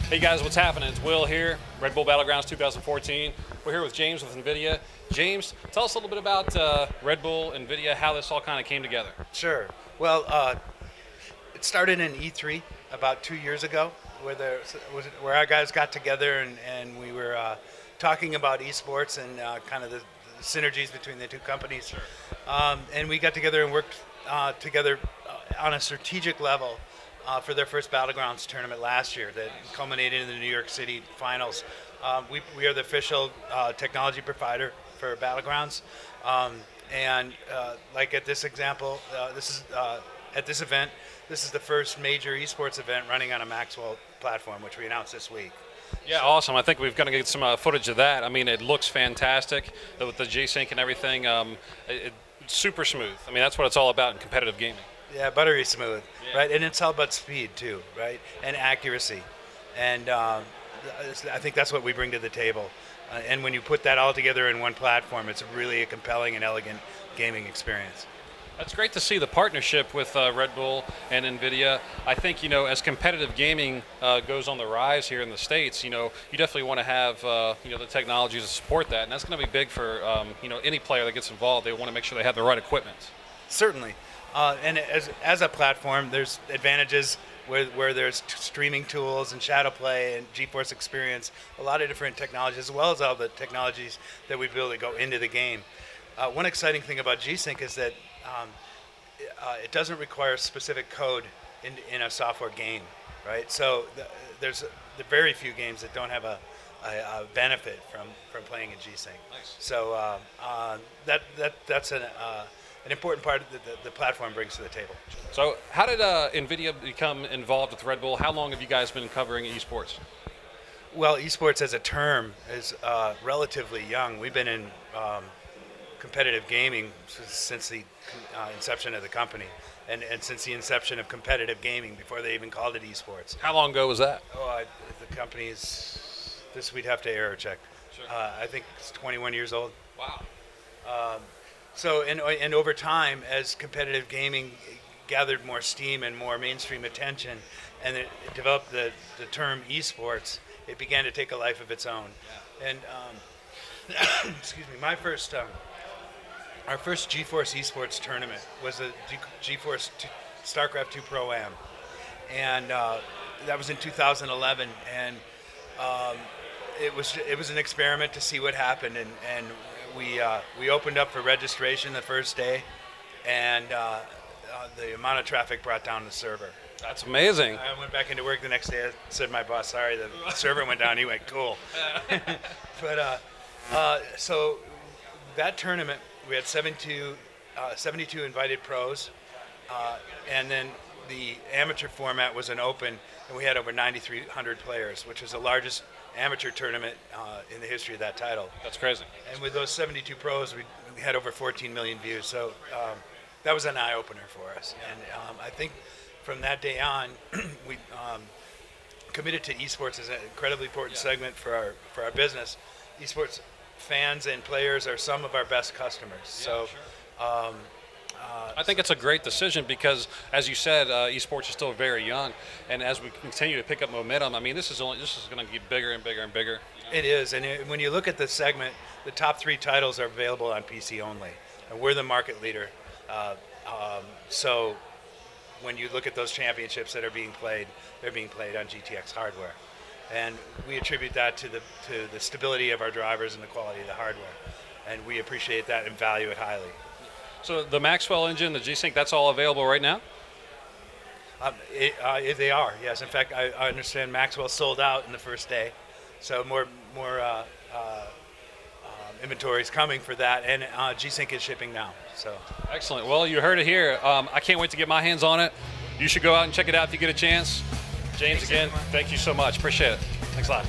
Hey guys, what's happening? It's Will here, Red Bull Battlegrounds 2014. We're here with James with Nvidia. James, tell us a little bit about Red Bull, Nvidia, how this all kind of came together. Sure. Well, it started in E3 about 2 years ago, where our guys got together and we were talking about esports and kind of the synergies between the two companies. And we got together and worked together on a strategic level for their first Battlegrounds tournament last year that culminated in the New York City finals. We are the official technology provider for Battlegrounds. Like at this example, at this event, this is the first major esports event running on a Maxwell platform, which we announced this week. Yeah, awesome. I think we're going to get some footage of that. I mean, it looks fantastic with the G-Sync and everything. It's super smooth. I mean, that's what it's all about in competitive gaming. Yeah, buttery smooth, Yeah. right? And it's all about speed too, right? And accuracy. And I think that's what we bring to the table. And when you put that all together in one platform, it's really a compelling and elegant gaming experience. That's great to see the partnership with Red Bull and Nvidia. I think, as competitive gaming goes on the rise here in the States, you definitely want to have, the technology to support that. And that's going to be big for, any player that gets involved. They want to make sure they have the right equipment. Certainly. And as a platform, there's advantages where there's streaming tools and shadow play and GeForce experience, a lot of different technologies, as well as all the technologies that we build that go into the game. One exciting thing about G-Sync is that it doesn't require specific code in a software game, right? So there's very few games that don't have a benefit from playing in G-Sync. Nice. So that's an important part that the platform brings to the table. So how did Nvidia become involved with Red Bull? How long have you guys been covering esports? Well, esports as a term is relatively young. We've been in competitive gaming since the inception of the company, and since the inception of competitive gaming, before they even called it esports. How long ago was that? The company we'd have to error check. Sure. I think it's 21 years old. Wow. So over time, as competitive gaming gathered more steam and more mainstream attention, and it developed the term esports, it began to take a life of its own. Yeah. And excuse me, our first GeForce esports tournament was a GeForce StarCraft 2 Pro-Am, and that was in 2011, and it was an experiment to see what happened, and we opened up for registration the first day, and the amount of traffic brought down the server. That's amazing. I went back into work the next day. I said to my boss, sorry, the server went down. He went, cool. But so that tournament, we had 72 invited pros, and then the amateur format was an open, and we had over 9,300 players, which was the largest amateur tournament in the history of that title. That's crazy. And with those 72 pros, we had over 14 million views. So that was an eye-opener for us. And I think from that day on, we committed to esports as an incredibly important segment for our business. Esports fans and players are some of our best customers. So. Sure. I think it's a great decision because, as you said, esports is still very young, and as we continue to pick up momentum, I mean, this is going to get bigger and bigger and bigger. It is, and when you look at the segment, the top 3 titles are available on PC only, and we're the market leader. So when you look at those championships that are being played, they're being played on GTX hardware, and we attribute that to the stability of our drivers and the quality of the hardware, and we appreciate that and value it highly. So the Maxwell engine, the G-Sync, that's all available right now? They are, yes. In fact, I understand Maxwell sold out in the first day, so more inventory is coming for that, and G-Sync is shipping now. So excellent. Well, you heard it here. I can't wait to get my hands on it. You should go out and check it out if you get a chance. James, again, thank you so much. Appreciate it. Thanks a lot.